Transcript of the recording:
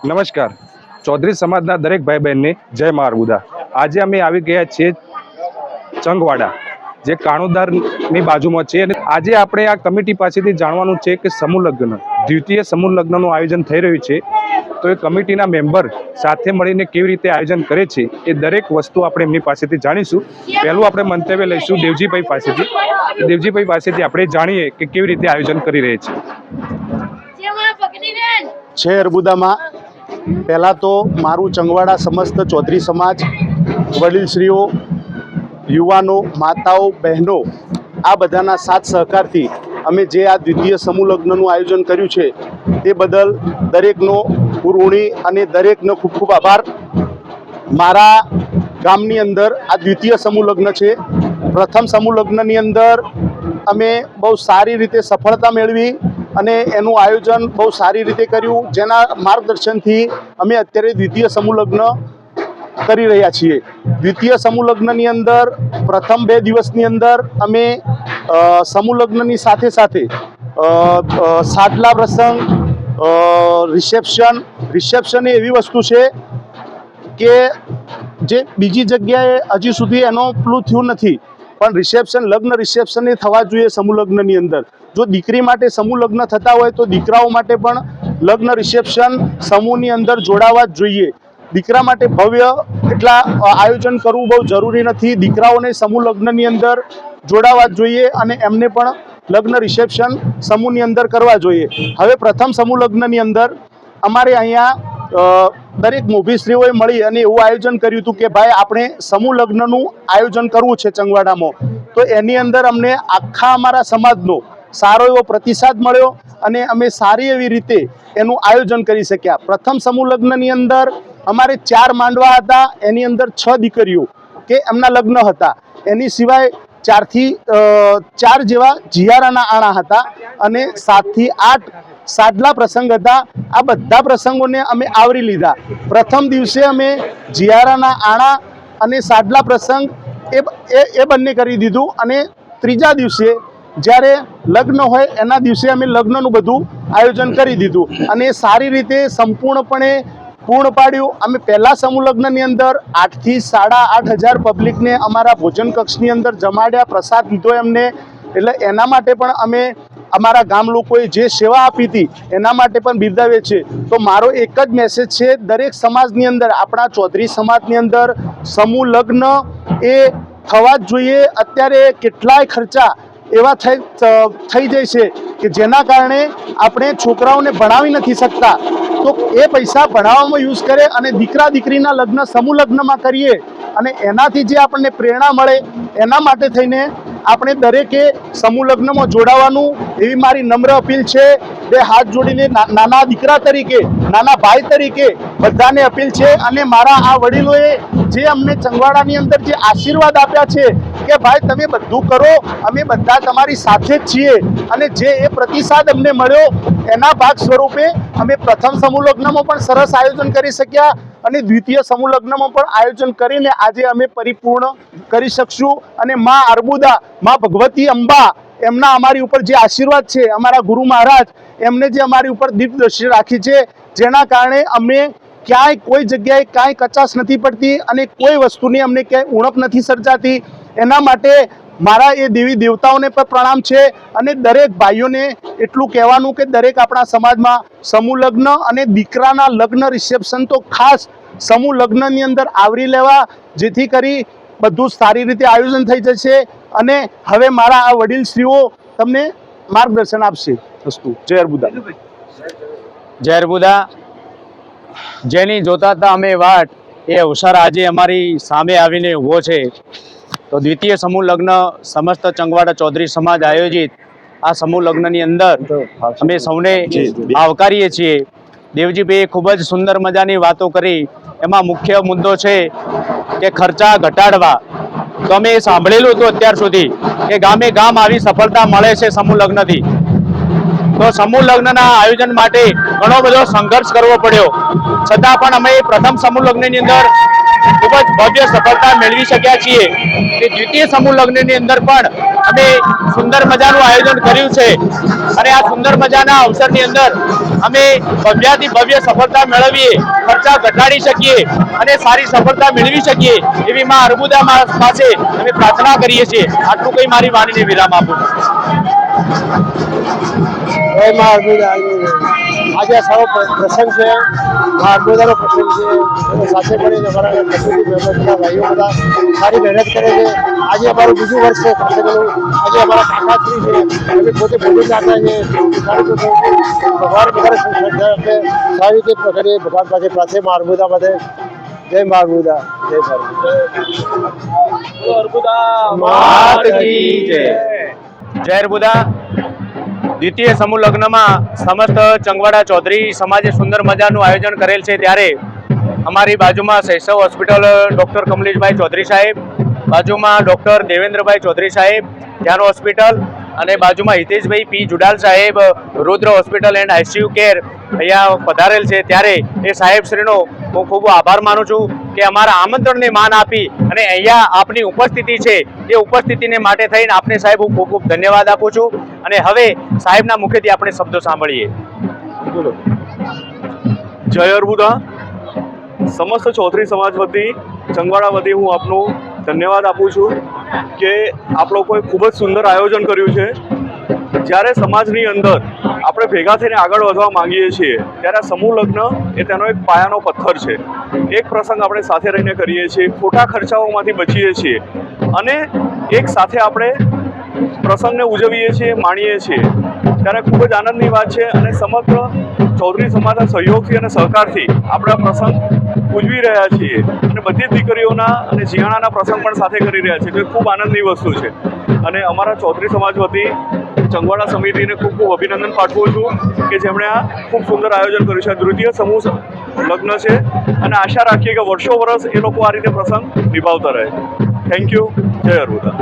નમસ્કાર. ચૌધરી સમાજના દરેક ભાઈ બહેનને જય મા અર્બુદા. આજે અમે આવી ગયા છીએ ચંગવાડા, જે કાણોદારની બાજુમાં છે. અને આજે આપણે આ કમિટી પાસેથી જાણવાનું છે કે સમૂહ લગ્ન, દ્વિતીય સમૂહ લગ્નનું આયોજન થઈ રહ્યું છે. તો એ કમિટીના મેમ્બર સાથે મળીને કેવી રીતે આયોજન કરે છે એ દરેક વસ્તુ આપણે એમની પાસેથી જાણીશું. પહેલું આપણે મંતવ્ય લઈશું દેવજીભાઈ પાસેથી. દેવજીભાઈ પાસેથી આપણે જાણીએ કે કેવી રીતે આયોજન કરી રહ્યા છે અર્બુદામાં. પહેલાં તો મારું ચંગવાડા સમસ્ત ચૌધરી સમાજ, વડીલશ્રીઓ, યુવાનો, માતાઓ, બહેનો, આ બધાના સાથ સહકારથી અમે જે આ દ્વિતીય સમૂહ લગ્નનું આયોજન કર્યું છે તે બદલ દરેકનો ઋણી અને દરેકનો ખૂબ ખૂબ આભાર. મારા ગામની અંદર આ દ્વિતીય સમૂહ લગ્ન છે. પ્રથમ સમૂહ લગ્નની અંદર અમે બહુ સારી રીતે સફળતા મેળવી અને એનું આયોજન બહુ સારી રીતે કર્યું, જેના માર્ગદર્શનથી અમે અત્યારે દ્વિતીય સમૂહ લગ્ન કરી રહ્યા છીએ. દ્વિતીય સમૂહ લગ્નની અંદર પ્રથમ 2 દિવસની અંદર અમે સમૂહ લગ્નની સાથે સાથે સાદલા પ્રસંગ, રિસેપ્શન એ એવી વસ્તુ છે કે જે બીજી જગ્યાએ હજી સુધી એનો પેલું થયું નથી, પણ લગ્ન રિસેપ્શન એ થવા જોઈએ સમૂહ લગ્નની અંદર. જો દીકરી માટે સમૂહ લગ્ન થતા હોય તો દીકરાઓ માટે પણ લગ્ન રિસેપ્શન સમૂહની અંદર જોડાવા જ જોઈએ. દીકરા માટે ભવ્ય એટલા આયોજન કરવું બહુ જરૂરી નથી. દીકરાઓને સમૂહ લગ્નની અંદર જોડાવા જ જોઈએ અને એમને પણ લગ્ન રિસેપ્શન સમૂહની અંદર કરવા જોઈએ. હવે પ્રથમ સમૂહ લગ્નની અંદર અમારે અહીંયા દરેક મોભીશ્રીઓએ મળી અને એવું આયોજન કર્યું હતું કે ભાઈ આપણે સમૂહ લગ્નનું આયોજન કરવું છે ચંગવાડામાં. તો એની અંદર અમને આખા અમારા સમાજનો સારો એવો પ્રતિસાદ મળ્યો અને અમે સારી એવી રીતે એનું આયોજન કરી શક્યા. પ્રથમ સમૂહ લગ્નની અંદર અમારે 4 માંડવા હતા, એની અંદર 6 દીકરીઓ કે એમના લગ્ન હતા. એની સિવાય 4 જેવા જિયારાના આણા હતા અને 7 થી 8 સાદલા પ્રસંગ હતા. આ બધા પ્રસંગોને અમે આવરી લીધા. પ્રથમ દિવસે અમે જિયારાના આણા અને સાદલા પ્રસંગ એ બંને કરી દીધું અને ત્રીજા દિવસે જ્યારે લગ્ન હોય એના દિવસે અમે લગ્નનું બધું આયોજન કરી દીધું અને સારી રીતે સંપૂર્ણપણે પૂર્ણ પાડ્યું. અમે પહેલા સમૂહ લગ્નની અંદર 8 થી 8,500 પબ્લિકને અમારા ભોજન કક્ષની અંદર જમાડ્યા, પ્રસાદ લીધો એમને. એટલે એના માટે પણ અમે અમારા ગામ લોકોએ જે સેવા આપી હતી એના માટે પણ બિરદાવીએ છીએ. તો મારો એક જ મેસેજ છે દરેક સમાજની અંદર, આપણા ચૌધરી સમાજની અંદર સમૂહ લગ્ન એ થવા જ જોઈએ. અત્યારે કેટલાય ખર્ચા એવા થઈ જાય છે કે જેના કારણે આપણે છોકરાઓને ભણાવી નથી શકતા. તો એ પૈસા ભણાવવામાં યુઝ કરે અને દીકરા દીકરીના લગ્ન સમૂહ લગ્નમાં કરીએ અને એનાથી જે આપણને પ્રેરણા મળે એના માટે થઈને આપણે દરેકે સમૂહ લગ્નમાં જોડાવાનું એવી મારી નમ્ર અપીલ છે. 2 હાથ જોડીને નાના દીકરા તરીકે, નાના ભાઈ તરીકે બધાને અપીલ છે. અને મારા આ વડીલોએ જે અમને ચંગવાડાની અંદર જે આશીર્વાદ આપ્યા છે કે ભાઈ તમે બધું કરો, અમે બધા તમારી સાથે જ છીએ, અને જે એ પ્રતિસાદ અમને મળ્યો એના ભાગ સ્વરૂપે અમે પ્રથમ સમૂહ લગ્નમાં પણ સરસ આયોજન કરી શક્યા અને દ્વિતીય સમૂહ લગ્નમાં પણ આયોજન કરીને આજે અમે પરિપૂર્ણ કરી શકશું. અને મા અર્બુદા, મા ભગવતી અંબા, એમના અમારી ઉપર જે આશીર્વાદ છે, અમારા ગુરુ મહારાજ એમને જે અમારી ઉપર દીપ દ્રષ્ટિ રાખી છે, જેના કારણે અમને ક્યાંય કોઈ જગ્યાએ કાંઈ કચાશ નથી પડતી અને કોઈ વસ્તુની અમને ક્યાંય ઉણપ નથી સર્જાતી. એના માટે મારા એ દેવી દેવતાઓને પણ પ્રણામ છે. અને દરેક ભાઈઓને એટલું કહેવાનું કે દરેક આપણા સમાજમાં સમૂહ લગ્ન અને દીકરાના લગ્ન રિસેપ્શન તો ખાસ સમૂહ લગ્નની અંદર આવરી લેવા, જેથી કરી બધું સારી રીતે આયોજન થઈ જશે. અને હવે મારા આ વડીલશ્રીઓ તમને માર્ગદર્શન આપશે. વસ્તુ જય અર્બુદા. જય અર્બુદા. જેની જોતા હતા અમે વાટ, એ અવસર આજે અમારી સામે આવીને ઊભો છે. તો દ્વિતીય સમૂહ લગ્ન સમસ્ત ચંગવાડા ચૌધરી સમાજ આયોજિત આ સમૂહ લગ્નની અંદર અમે સૌને આવકારીએ છીએ. દેવજીભાઈએ ખૂબ જ સુંદર મજાની વાતો કરી. એમાં મુખ્ય મુદ્દો છે કે ખર્ચા ઘટાડવા. તો અમે એ સાંભળેલું હતું અત્યાર સુધી કે ગામે ગામ આવી સફળતા મળે છે સમૂહ લગ્નથી. તો સમૂહ લગ્નના આયોજન માટે ઘણો બધો સંઘર્ષ કરવો પડ્યો, છતાં પણ અમે પ્રથમ સમૂહ લગ્નની અંદર ખૂબ જ ભવ્ય સફળતા મેળવી શક્યા છીએ કે દ્વિતીય સમૂહ લગ્નની અંદર પણ અમે સુંદર મજાનું આયોજન કર્યું છે અને આ સુંદર મજાના અવસરની અંદર અમે ભવ્યાથી ભવ્ય સફળતા મેળવીએ, ખર્ચા ઘટાડી શકીએ અને સારી સફળતા મેળવી શકીએ એવી માં અર્બુદા પાસે અમે પ્રાર્થના કરીએ છીએ. આટલું કઈ મારી વાણીને વિરામ આપું. જય મા અર્બુદા. આજે આ સારો પ્રસંગ છે, મા અર્બુદાનો પ્રસંગ છે. અને સાથે મળીને અમારા કમિટી મેમ્બરના ભાઈઓ બધા સારી મહેનત કરે છે. આજે અમારું બીજું વર્ષ છે પ્રસંગનું. આજે અમારા કાકાશ્રી છે, અમે પોતે ભોજન દાતા છે. સારી રીતે ભગવાન બધાને શ્રદ્ધા આપે, સારી રીતે કરીએ ભગવાન પાસે પ્રાર્થના મા અર્બુદા માટે. જય મા અર્બુદા. જય માત કી જય. જય અર્બુદા. દ્વિતીય સમૂહ લગ્નમાં સમસ્ત ચંગવાડા ચૌધરી સમાજે સુંદર મજાનું આયોજન કરેલ છે ત્યારે અમારી બાજુમાં શૈશવ હોસ્પિટલ ડૉક્ટર કમલેશભાઈ ચૌધરી સાહેબ, બાજુમાં ડૉક્ટર દેવેન્દ્રભાઈ ચૌધરી સાહેબ ધ્યાન હોસ્પિટલ અને બાજુમાં હિતેશભાઈ પી જુડાલ સાહેબ રુદ્ર હોસ્પિટલ એન્ડ આઈસીયુ કેર અહીંયા પધારેલ છે ત્યારે એ સાહેબશ્રીનો હું ખૂબ આભાર માનું છું કે અમારા આમંત્રણને માન આપી અને અહીંયા આપની ઉપસ્થિતિ છે એ ઉપસ્થિતિને માટે થઈને આપને સાહેબ હું ખૂબ ખૂબ ધન્યવાદ આપું છું. અને હવે સાહેબના મુખેથી આપણે શબ્દો સાંભળીએ. જય અર્બુદા. સમસ્ત ચૌધરી સમાજ વતી, ચંગવાડા વતી હું આપનો ધન્યવાદ આપું છું કે આપ લોકોએ ખૂબ જ સુંદર આયોજન કર્યું છે. જ્યારે સમાજની અંદર આપણે ભેગા થઈને આગળ વધવા માંગીએ છીએ ત્યારે સમૂહ લગ્ન એ તેનો એક પાયાનો પથ્થર છે. એક પ્રસંગ આપણે સાથે રહીને કરીએ છીએ, ખોટા ખર્ચાઓમાંથી બચીએ છીએ અને એક સાથે આપણે પ્રસંગને ઉજવીએ છીએ, માણીએ છીએ ત્યારે ખૂબ જ આનંદની વાત છે. અને સમગ્ર ચૌધરી સમાજના સહયોગથી અને સહકારથી આપણે આ પ્રસંગ ઉજવી રહ્યા છીએ અને બધી જ દીકરીઓના અને જીયાણાના પ્રસંગ પણ સાથે કરી રહ્યા છીએ. તો એ ખૂબ આનંદની વસ્તુ છે અને અમારા ચૌધરી સમાજ વતી ચંગવાડા સમિતિને ખૂબ ખૂબ અભિનંદન પાઠવું છું કે જેમણે આ ખૂબ સુંદર આયોજન કર્યું છે. દ્વિતીય સમૂહ લગ્ન છે અને આશા રાખીએ કે વર્ષો વર્ષ એ લોકો આ રીતે પ્રસંગ નિભાવતા રહે. Thank you. જય અર્બુદા.